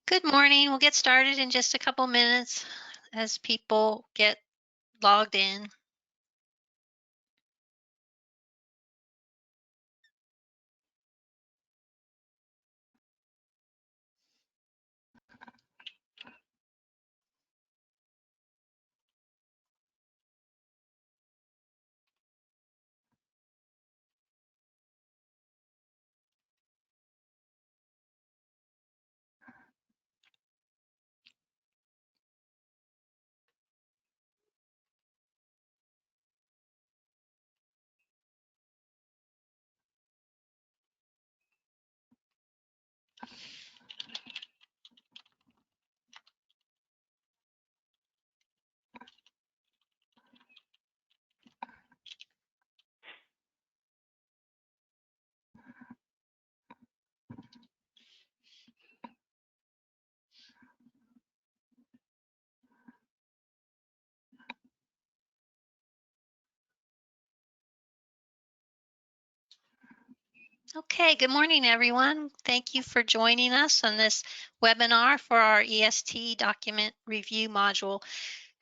Good morning. We'll get started in just a couple minutes as people get logged in. Okay, good morning, everyone. Thank you for joining us on this webinar for our EST document review module.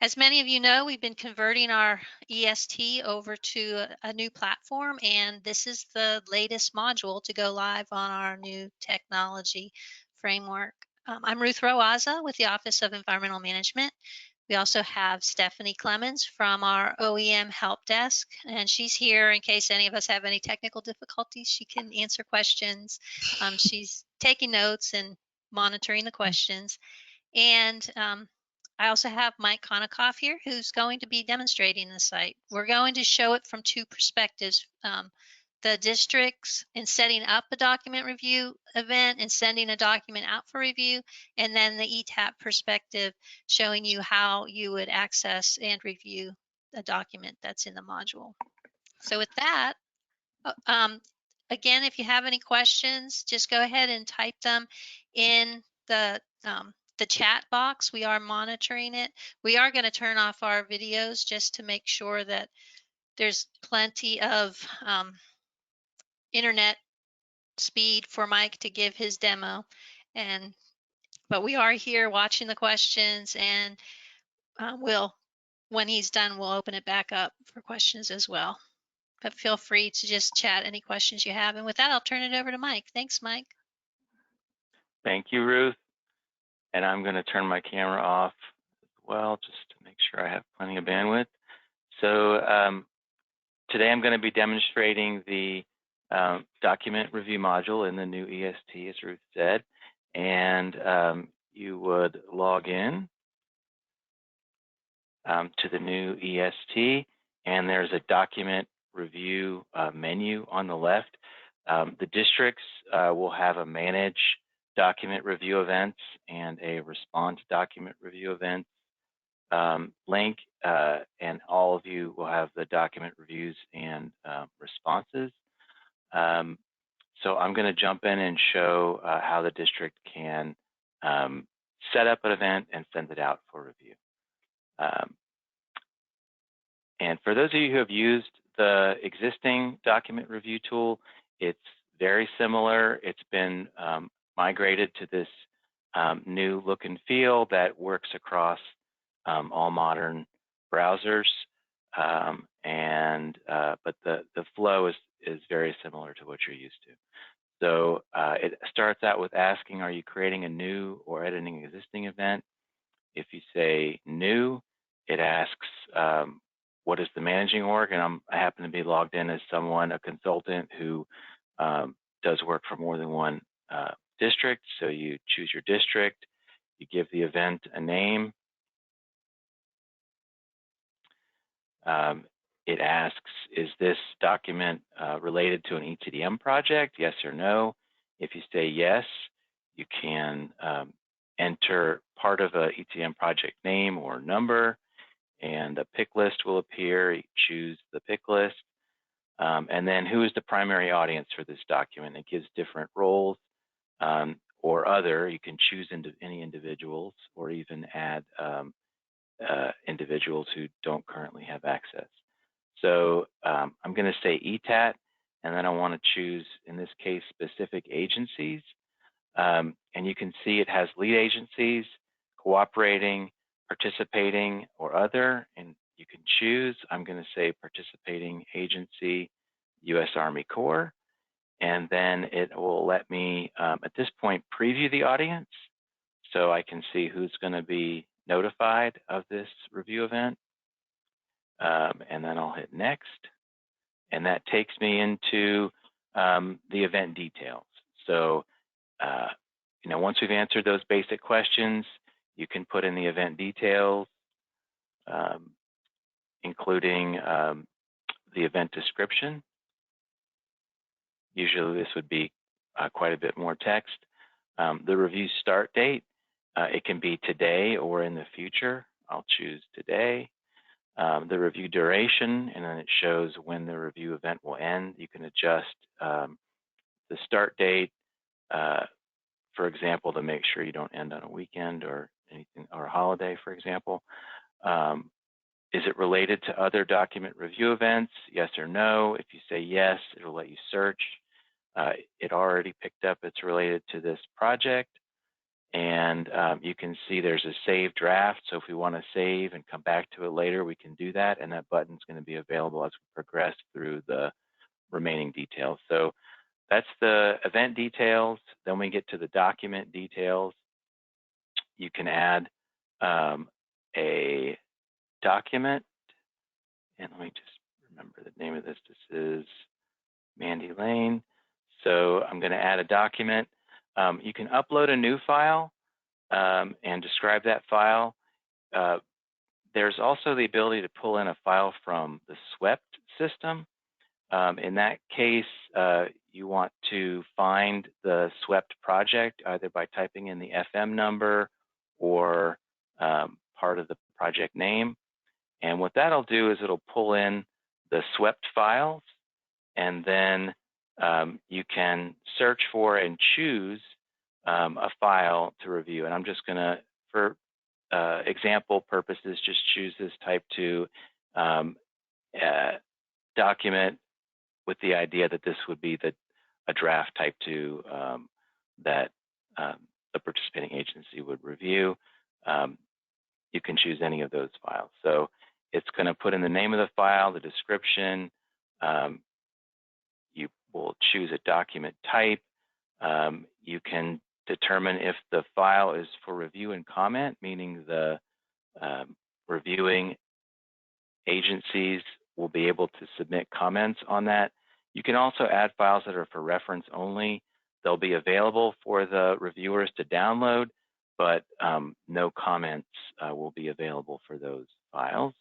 As many of you know, we've been converting our EST over to a new platform, and this is the latest module to go live on our new technology framework. I'm Ruth Roaza with the Office of Environmental Management. We also have Stephanie Clemens from our OEM help desk, and she's here in case any of us have any technical difficulties. She can answer questions. She's taking notes and monitoring the questions. And I also have Mike Konikoff here, who's going to be demonstrating the site. We're going to show it from two perspectives. The districts in setting up a document review event and sending a document out for review, and then the ETAT perspective showing you how you would access and review a document that's in the module. So with that, again, if you have any questions, just go ahead and type them in the chat box. We are monitoring it. We are going to turn off our videos just to make sure that there's plenty of internet speed for Mike to give his demo. But we are here watching the questions, and when he's done, we'll open it back up for questions as well. But feel free to just chat any questions you have. And with that, I'll turn it over to Mike. Thanks, Mike. Thank you, Ruth. And I'm going to turn my camera off as well, just to make sure I have plenty of bandwidth. So today I'm going to be demonstrating the document review module in the new EST, as Ruth said. And you would log in to the new EST, and there's a document review menu on the left. The districts will have a manage document review events and a respond to document review events link, and all of you will have the document reviews and responses. So I'm going to jump in and show how the district can set up an event and send it out for review. And for those of you who have used the existing document review tool, it's very similar. It's been migrated to this new look and feel that works across all modern browsers, but the flow is very similar to what you're used to. So it starts out with asking, are you creating a new or editing an existing event? If you say new, it asks what is the managing org, and I happen to be logged in as a consultant who does work for more than one district. So you choose your district, you give the event a name. It asks, is this document related to an ETDM project, yes or no? If you say yes, you can enter part of a ETDM project name or number, and a pick list will appear. You choose the pick list. And then who is the primary audience for this document? It gives different roles or other. You can choose any individuals or even add individuals who don't currently have access. So I'm going to say ETAT, and then I want to choose, in this case, specific agencies. And you can see it has lead agencies, cooperating, participating, or other, and you can choose. I'm going to say participating agency, U.S. Army Corps, and then it will let me, at this point, preview the audience so I can see who's going to be notified of this review event. And then I'll hit next, and that takes me into the event details. So, once we've answered those basic questions, you can put in the event details, including the event description. Usually this would be quite a bit more text. The review start date, it can be today or in the future. I'll choose today. The review duration, and then it shows when the review event will end. You can adjust the start date, for example, to make sure you don't end on a weekend or anything, or a holiday, for example. Is it related to other document review events? Yes or no. If you say yes, it'll let you search. It already picked up it's related to this project. And you can see there's a save draft. So if we want to save and come back to it later, we can do that. And that button's going to be available as we progress through the remaining details. So that's the event details. Then we get to the document details. You can add a document. And let me just remember the name of this. This is Mandy Lane. So I'm going to add a document. You can upload a new file and describe that file. There's also the ability to pull in a file from the SWEPT system. In that case, you want to find the SWEPT project either by typing in the FM number or part of the project name. And what that'll do is it'll pull in the SWEPT files, and then you can search for and choose a file to review. And I'm just going to, for example purposes, just choose this type 2 document with the idea that this would be a draft type 2 that the participating agency would review. You can choose any of those files. So it's going to put in the name of the file, the description. You will choose a document type. You can determine if the file is for review and comment, meaning the reviewing agencies will be able to submit comments on that. You can also add files that are for reference only. They'll be available for the reviewers to download, but no comments will be available for those files.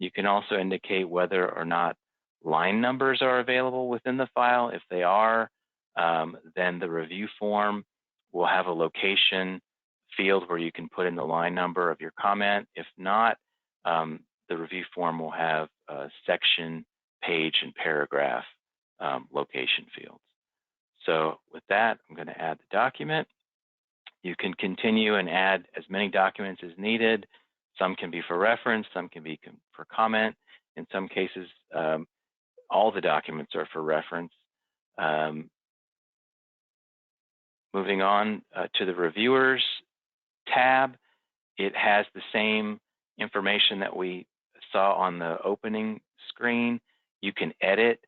You can also indicate whether or not line numbers are available within the file. If they are, then the review form will have a location field where you can put in the line number of your comment. If not, the review form will have section, page, and paragraph location fields. So with that, I'm going to add the document. You can continue and add as many documents as needed. Some can be for reference, some can be for comment. In some cases, all the documents are for reference. Moving on to the Reviewers tab, it has the same information that we saw on the opening screen. You can edit,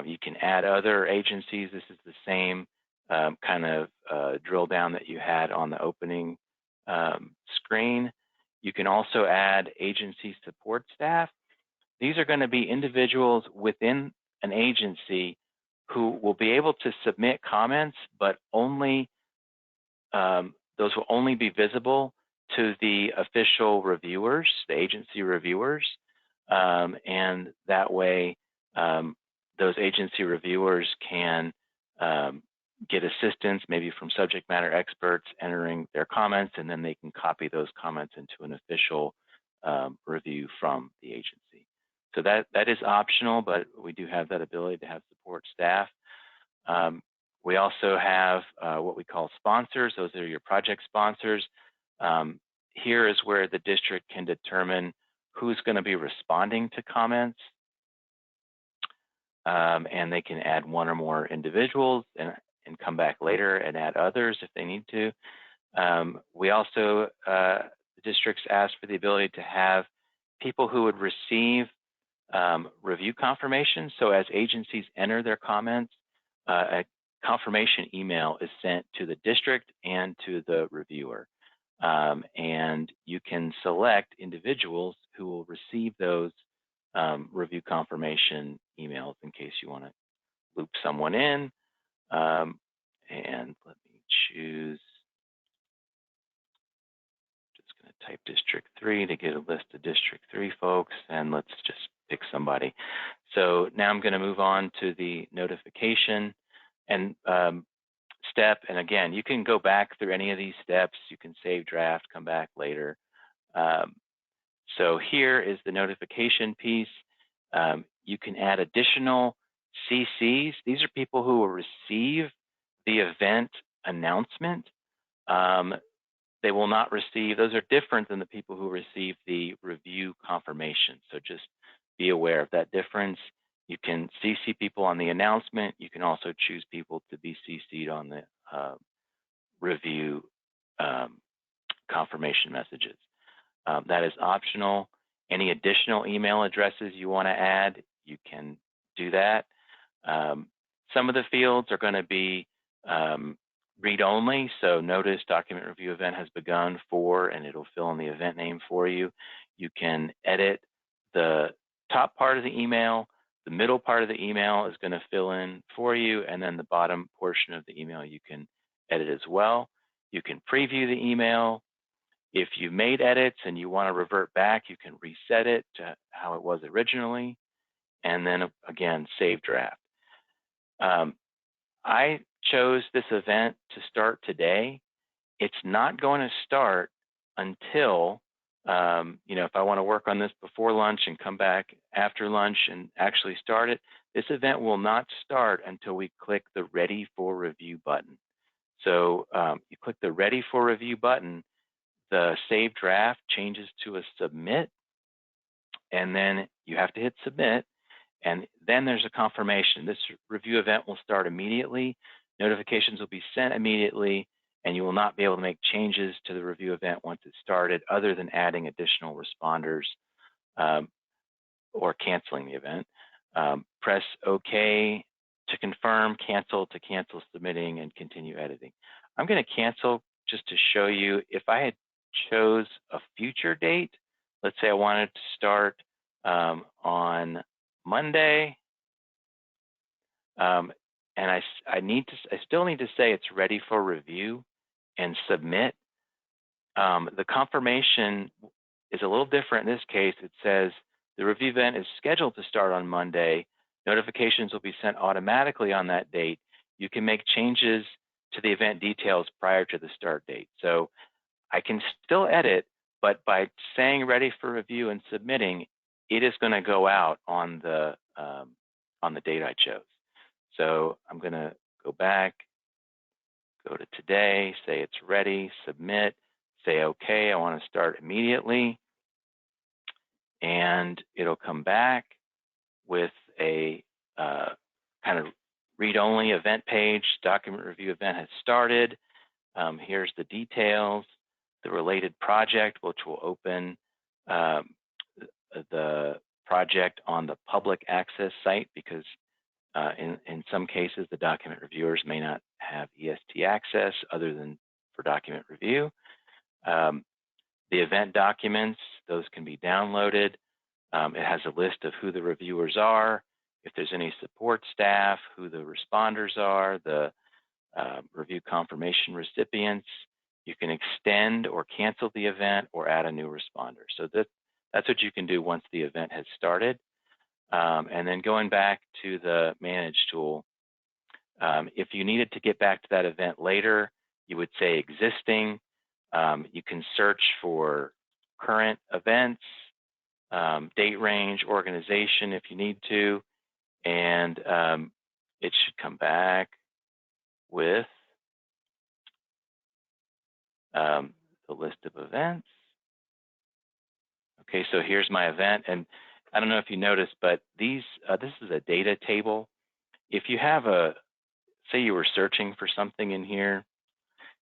you can add other agencies. This is the same kind of drill down that you had on the opening screen. You can also add agency support staff. These are going to be individuals within an agency who will be able to submit comments, but only those will only be visible to the official reviewers, the agency reviewers, and that way those agency reviewers can get assistance maybe from subject matter experts entering their comments, and then they can copy those comments into an official review from the agency. So that is optional, but we do have that ability to have support staff. We also have what we call sponsors. Those are your project sponsors. Here is where the district can determine who's going to be responding to comments. And they can add one or more individuals. And and come back later and add others if they need to. We also, the districts ask for the ability to have people who would receive review confirmation. So as agencies enter their comments, a confirmation email is sent to the district and to the reviewer. And you can select individuals who will receive those review confirmation emails in case you want to loop someone in. And let me choose, just going to type District 3 to get a list of District 3 folks, and let's just pick somebody. So now I'm going to move on to the notification and step. And again, you can go back through any of these steps. You can save draft, come back later. So here is the notification piece. You can add additional CCs. These are people who will receive the event announcement. They will not receive, those are different than the people who receive the review confirmation. So just be aware of that difference. You can CC people on the announcement. You can also choose people to be CC'd on the review confirmation messages. That is optional. Any additional email addresses you want to add, you can do that. Some of the fields are going to be read-only, so notice document review event has begun for, and it'll fill in the event name for you. You can edit the top part of the email. The middle part of the email is going to fill in for you, and then the bottom portion of the email you can edit as well. You can preview the email. If you made edits and you want to revert back, you can reset it to how it was originally, and then again, save draft. I chose this event to start today. It's not going to start until, if I want to work on this before lunch and come back after lunch and actually start it, this event will not start until we click the Ready for Review button. So you click the Ready for Review button, the save draft changes to a submit, and then you have to hit submit, and then there's a confirmation. This review event will start immediately. Notifications will be sent immediately, and you will not be able to make changes to the review event once it's started, other than adding additional responders or canceling the event. Press OK to confirm, cancel to cancel submitting, and continue editing. I'm going to cancel just to show you if I had chose a future date. Let's say I wanted to start on Monday, and I still need to say it's ready for review and submit. The confirmation is a little different in this case. It says the review event is scheduled to start on Monday. Notifications will be sent automatically on that date. You can make changes to the event details prior to the start date. So I can still edit, but by saying ready for review and submitting, it is going to go out on the date I chose. So I'm going to go back, go to today, say it's ready, submit, say okay, I want to start immediately, and it'll come back with a kind of read-only event page. Document review event has started. Here's the details, the related project, which will open the project on the public access site, because in some cases, the document reviewers may not have EST access other than for document review. The event documents, those can be downloaded. It has a list of who the reviewers are, if there's any support staff, who the responders are, the review confirmation recipients. You can extend or cancel the event or add a new responder. So that's what you can do once the event has started. And then going back to the Manage tool, if you needed to get back to that event later, you would say existing. You can search for current events, date range, organization if you need to, and it should come back with the list of events. Okay, so here's my event, and I don't know if you noticed, but this is a data table. If you have say you were searching for something in here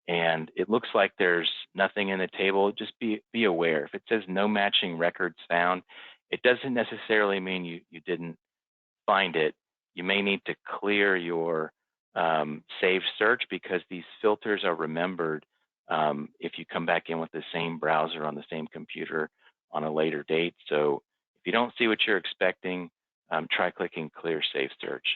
and it looks like there's nothing in the table, just be aware. If it says no matching records found, it doesn't necessarily mean you didn't find it. You may need to clear your saved search because these filters are remembered if you come back in with the same browser on the same computer on a later date. So if you don't see what you're expecting, try clicking clear save search.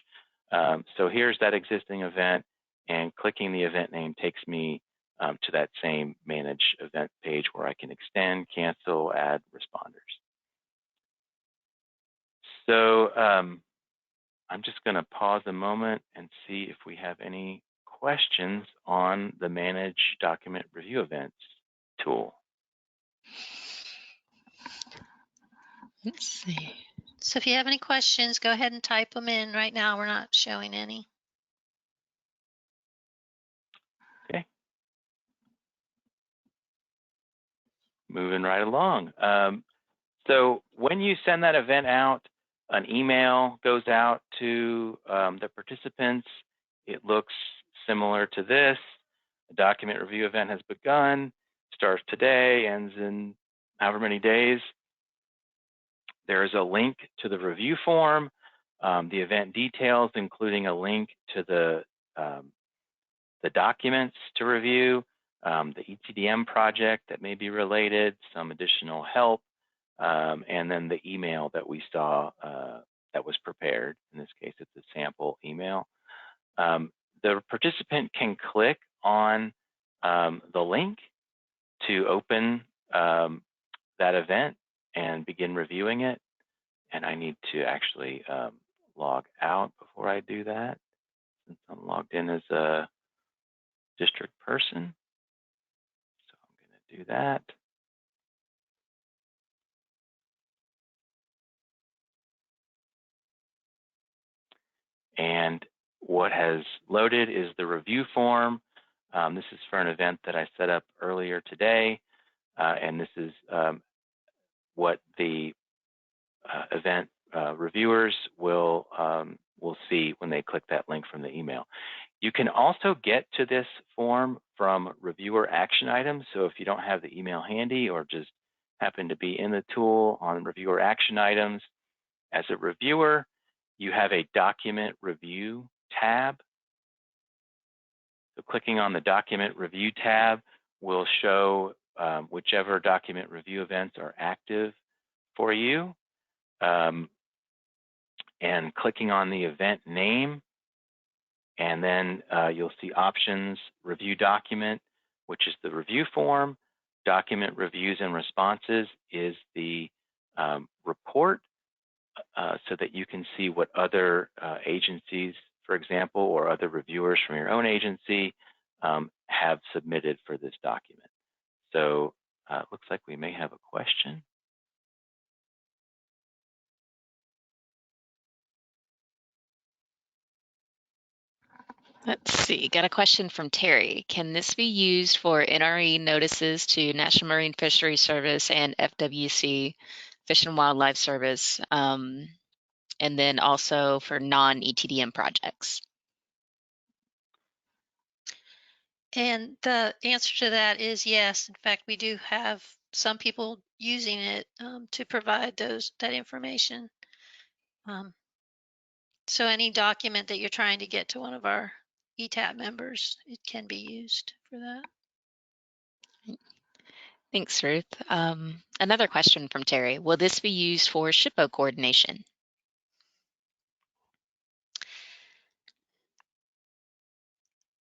So here's that existing event, and clicking the event name takes me to that same manage event page where I can extend, cancel, add responders. So I'm just going to pause a moment and see if we have any questions on the Manage Document Review Events tool. Let's see. So if you have any questions, go ahead and type them in. Right now, we're not showing any. Okay. Moving right along. So when you send that event out, an email goes out to the participants. It looks similar to this. The document review event has begun, starts today, ends in however many days. There is a link to the review form, the event details, including a link to the documents to review, the ETDM project that may be related, some additional help, and then the email that we saw that was prepared. In this case, it's a sample email. The participant can click on the link to open that event and begin reviewing it. And I need to actually log out before I do that, since I'm logged in as a district person. So I'm going to do that. And what has loaded is the review form. This is for an event that I set up earlier today. And this is what the event reviewers will see when they click that link from the email. You can also get to this form from reviewer action items. So if you don't have the email handy or just happen to be in the tool on reviewer action items, as a reviewer, you have a document review tab. So clicking on the document review tab will show whichever document review events are active for you. And clicking on the event name, and then you'll see options, review document, which is the review form. Document reviews and responses is the report, so that you can see what other agencies, for example, or other reviewers from your own agency have submitted for this document. So it looks like we may have a question. Let's see. Got a question from Terry. Can this be used for NRE notices to National Marine Fisheries Service and FWC, Fish and Wildlife Service, and then also for non-ETDM projects? And the answer to that is yes. In fact, we do have some people using it to provide that information. So any document that you're trying to get to one of our ETAT members, it can be used for that. Thanks, Ruth. Another question from Terry. Will this be used for SHPO coordination?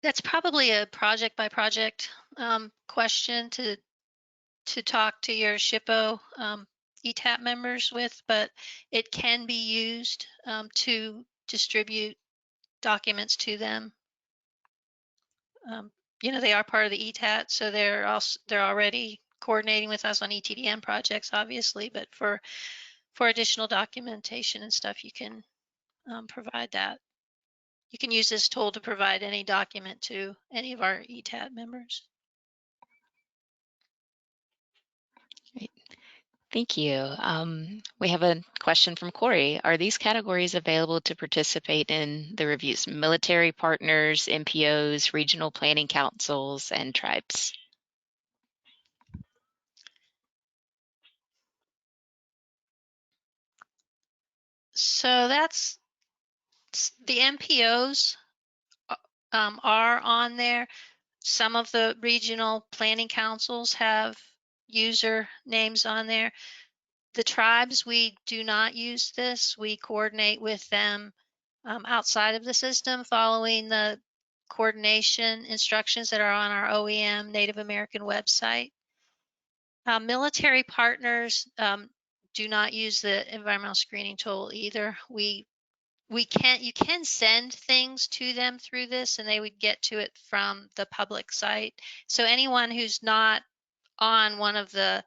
That's probably a project by project question to talk to your SHPO ETAT members with, but it can be used to distribute documents to them. You know, they are part of the ETAT, so they're already coordinating with us on ETDM projects, obviously, but for additional documentation and stuff, you can provide that. You can use this tool to provide any document to any of our ETAT members. Great. Thank you. We have a question from Corey. Are these categories available to participate in the reviews? Military partners, MPOs, regional planning councils, and tribes. So that's the MPOs are on there. Some of the regional planning councils have user names on there. The tribes, we do not use this. We coordinate with them outside of the system following the coordination instructions that are on our OEM Native American website. Military partners do not use the environmental screening tool either. You can send things to them through this and they would get to it from the public site. So anyone who's not on one of the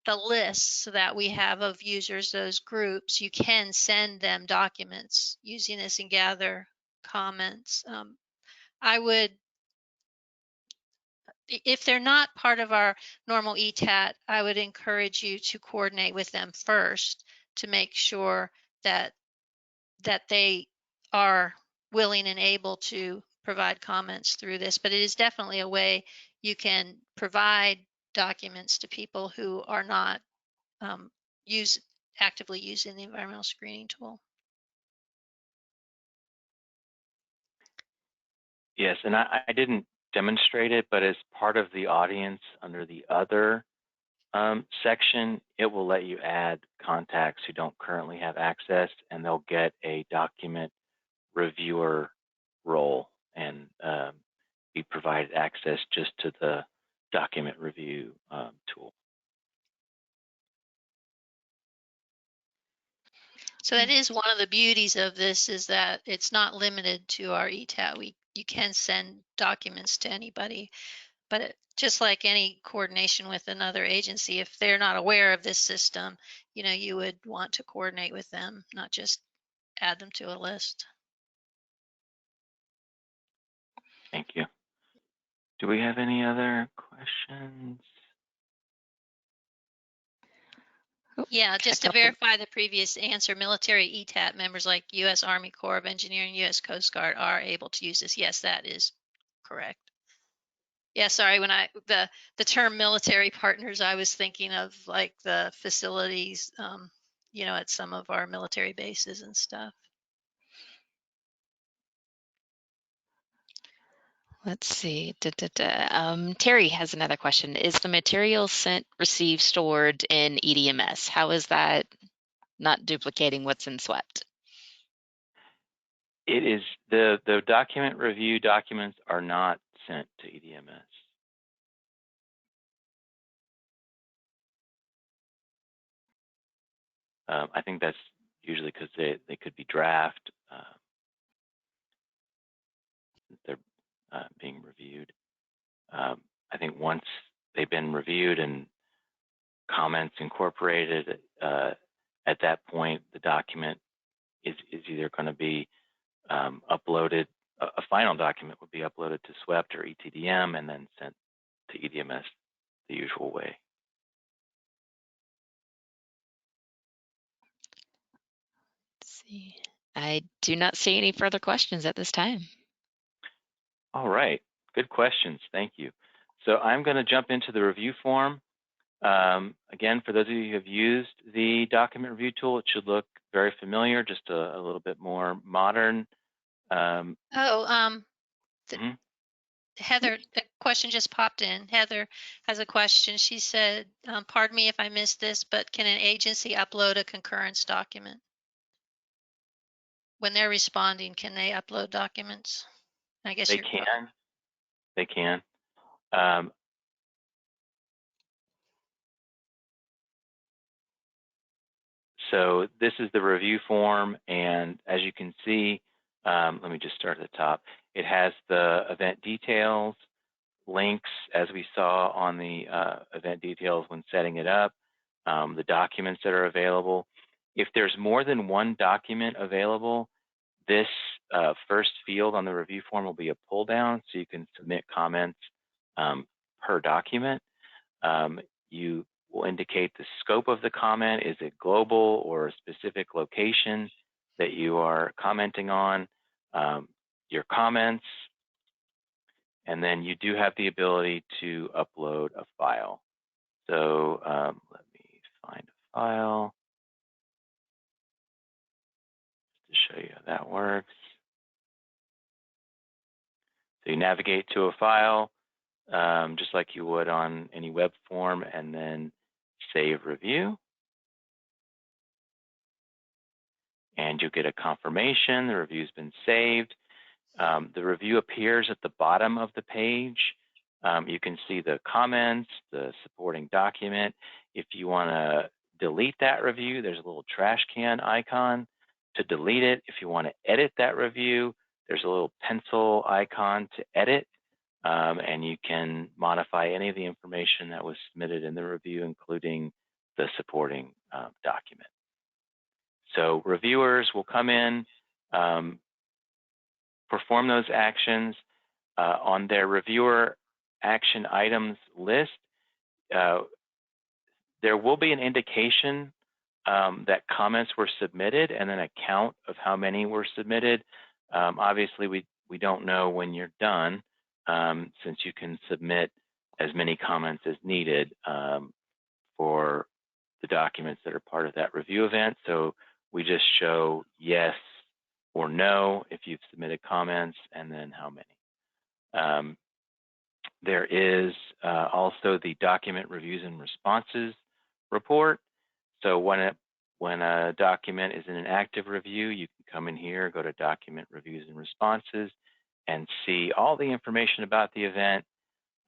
lists that we have of users, those groups, you can send them documents using this and gather comments. I would, if they're not part of our normal ETAT, I would encourage you to coordinate with them first to make sure that they are willing and able to provide comments through this. But it is definitely a way you can provide documents to people who are not actively using the environmental screening tool. Yes, and I didn't demonstrate it, but as part of the audience under the other section, it will let you add contacts who don't currently have access, and they'll get a document reviewer role and be provided access just to the document review tool. So that is one of the beauties of this, is that it's not limited to our ETAT. You can send documents to anybody, but just like any coordination with another agency, if they're not aware of this system, you would want to coordinate with them, not just add them to a list. Thank you. Do we have any other questions? Yeah, just to verify the previous answer, military ETAT members like U.S. Army Corps of Engineering, U.S. Coast Guard are able to use this. Yes, that is correct. Yeah, sorry, when the term military partners, I was thinking of like the facilities, at some of our military bases and stuff. Let's see. Terry has another question. Is the material sent, received, stored in EDMS? How is that not duplicating what's in SWEPT? It is the document review documents are not sent to EDMS. I think that's usually because they could be draft. They're being reviewed. I think once they've been reviewed and comments incorporated, at that point the document is either going to be uploaded. A final document would be uploaded to SWEPT or ETDM and then sent to EDMS the usual way. Let's see. I do not see any further questions at this time. All right, good questions. Thank you. So I'm going to jump into the review form. Again, for those of you who have used the document review tool, it should look very familiar, just a little bit more modern. Heather, a question just popped in. Heather has a question. She said, pardon me if I missed this, but can an agency upload a concurrence document? When they're responding, can they upload documents? I guess they can. They can. So this is the review form, and as you can see, let me just start at the top. It has the event details, links, as we saw on the event details when setting it up, the documents that are available. If there's more than one document available, this first field on the review form will be a pull down, so you can submit comments per document. You will indicate the scope of the comment. Is it global or a specific location that you are commenting on? Your comments, and then you do have the ability to upload a file. So let me find a file to show you how that works. So you navigate to a file, just like you would on any web form, and then save review. And you'll get a confirmation the review's been saved. The review appears at the bottom of the page. You can see the comments, the supporting document. If you want to delete that review, there's a little trash can icon to delete it. If you want to edit that review, there's a little pencil icon to edit, and you can modify any of the information that was submitted in the review, including the supporting document. So reviewers will come in, perform those actions on their reviewer action items list. There will be an indication that comments were submitted and then a count of how many were submitted. Obviously, we don't know when you're done, since you can submit as many comments as needed for the documents that are part of that review event. So we just show yes or no if you've submitted comments, and then how many. There is also the document reviews and responses report. So when a document is in an active review, you can come in here, go to document reviews and responses, and see all the information about the event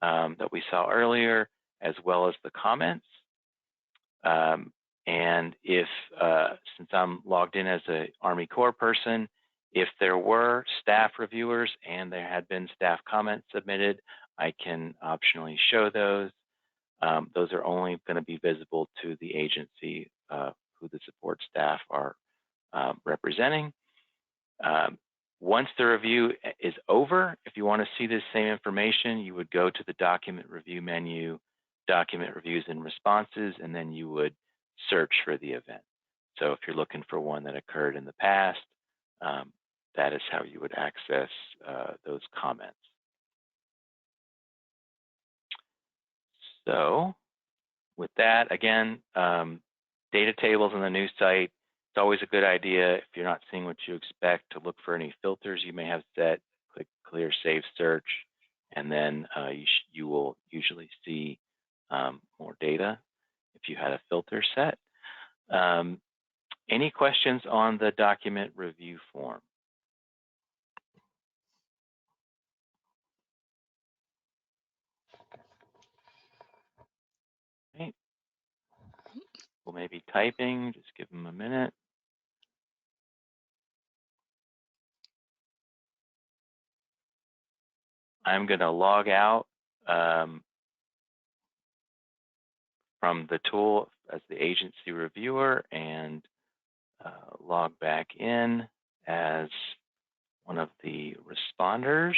that we saw earlier, as well as the comments. And if, since I'm logged in as an Army Corps person, if there were staff reviewers and there had been staff comments submitted, I can optionally show those. Those are only going to be visible to the agency who the support staff are representing. Once the review is over, if you want to see this same information, you would go to the document review menu, document reviews and responses, and then you would search for the event. So if you're looking for one that occurred in the past, that is how you would access those comments. So with that, again, data tables on the new site, it's always a good idea, if you're not seeing what you expect, to look for any filters you may have set, click clear save search, and then you will usually see more data if you had a filter set. Any questions on the document review form? Right. Well, maybe typing, just give them a minute. I'm going to log out from the tool as the agency reviewer and log back in as one of the responders.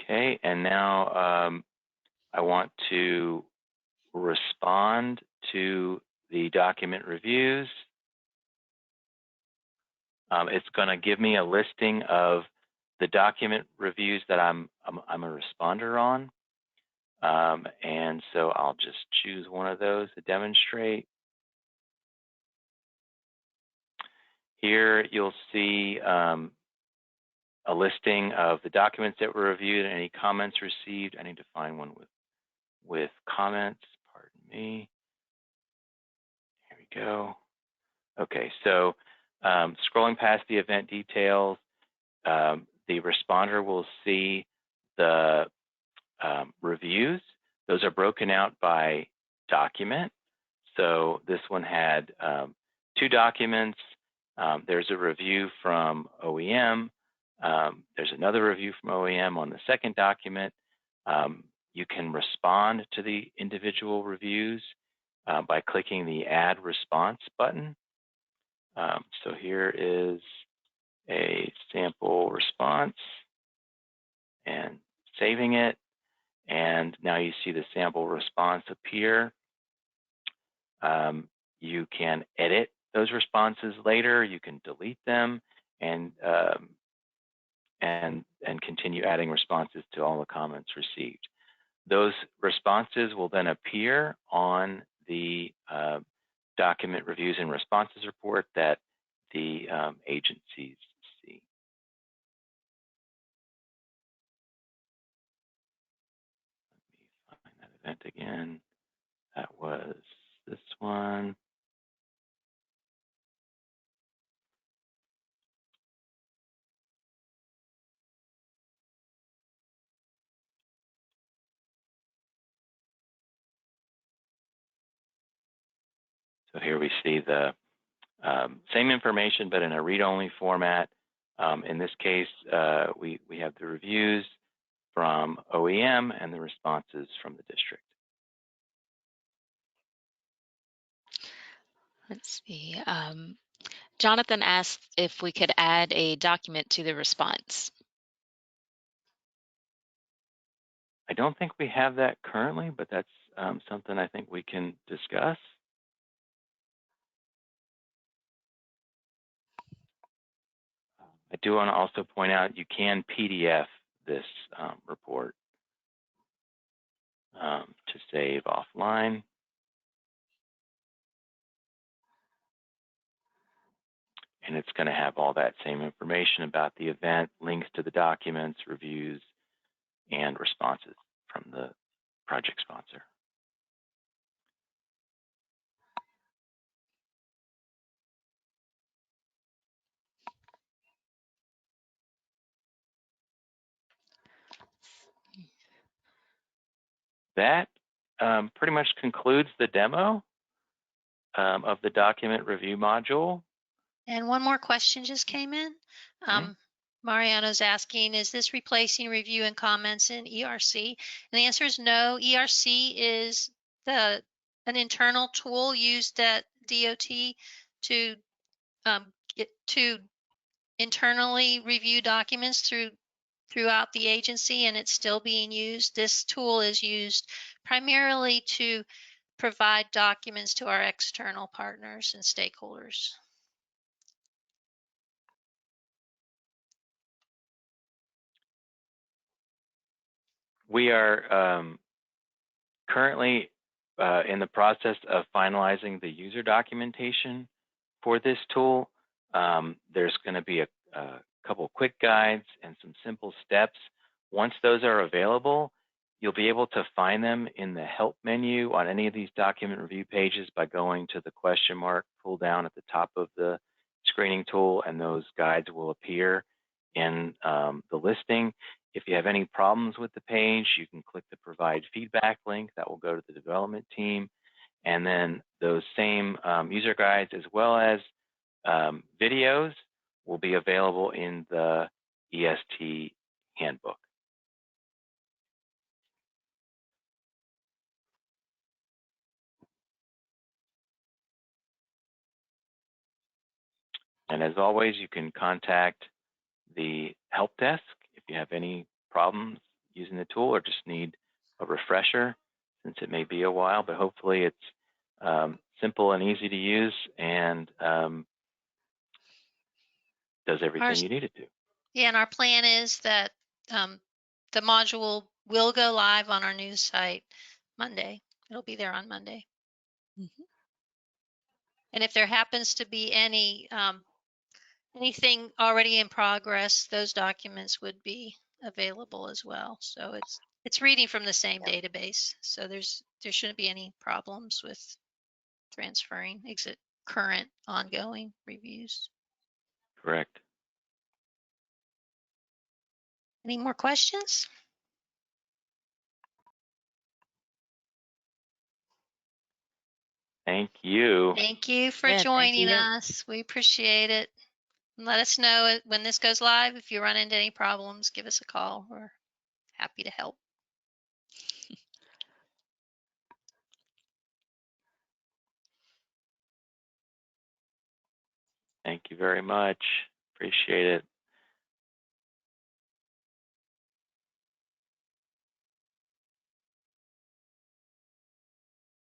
Okay, and now I want to respond to the document reviews. It's going to give me a listing of the document reviews that I'm a responder on. And so I'll just choose one of those to demonstrate. Here you'll see a listing of the documents that were reviewed and any comments received. I need to find one with comments, pardon me. Here we go. Okay, so scrolling past the event details, the responder will see the reviews. Those are broken out by document. So this one had 2 documents. There's a review from OEM. There's another review from OEM on the second document. You can respond to the individual reviews by clicking the Add Response button. So here is a sample response and saving it. And now you see the sample response appear. You can edit those responses later. You can delete them and continue adding responses to all the comments received. Those responses will then appear on the document reviews and responses report that the agencies see. Let me find that event again. That was this one. So here we see the same information, but in a read-only format. In this case, we have the reviews from OEM and the responses from the district. Let's see. Jonathan asked if we could add a document to the response. I don't think we have that currently, but that's something I think we can discuss. I do want to also point out you can PDF this report to save offline. And it's going to have all that same information about the event, links to the documents, reviews, and responses from the project sponsor. That pretty much concludes the demo of the document review module. And one more question just came in. Mariano's asking, is this replacing review and comments in ERC? And the answer is no. ERC is an internal tool used at DOT to internally review documents throughout the agency, and it's still being used. This tool is used primarily to provide documents to our external partners and stakeholders. We are currently in the process of finalizing the user documentation for this tool. There's going to be a couple quick guides and some simple steps. Once those are available, you'll be able to find them in the help menu on any of these document review pages by going to the question mark pull down at the top of the screening tool, and those guides will appear in the listing. If you have any problems with the page, you can click the provide feedback link that will go to the development team. And then those same user guides as well as videos will be available in the EST handbook. And as always, you can contact the help desk if you have any problems using the tool or just need a refresher, since it may be a while, but hopefully it's simple and easy to use and does everything you need it to. Yeah, and our plan is that the module will go live on our news site Monday. It'll be there on Monday. Mm-hmm. And if there happens to be anything already in progress, those documents would be available as well. So it's reading from the same database. So there shouldn't be any problems with transferring current ongoing reviews. Correct. Any more questions? Thank you. Thank you for joining us. We appreciate it. And let us know when this goes live. If you run into any problems, give us a call. We're happy to help. Thank you very much. Appreciate it.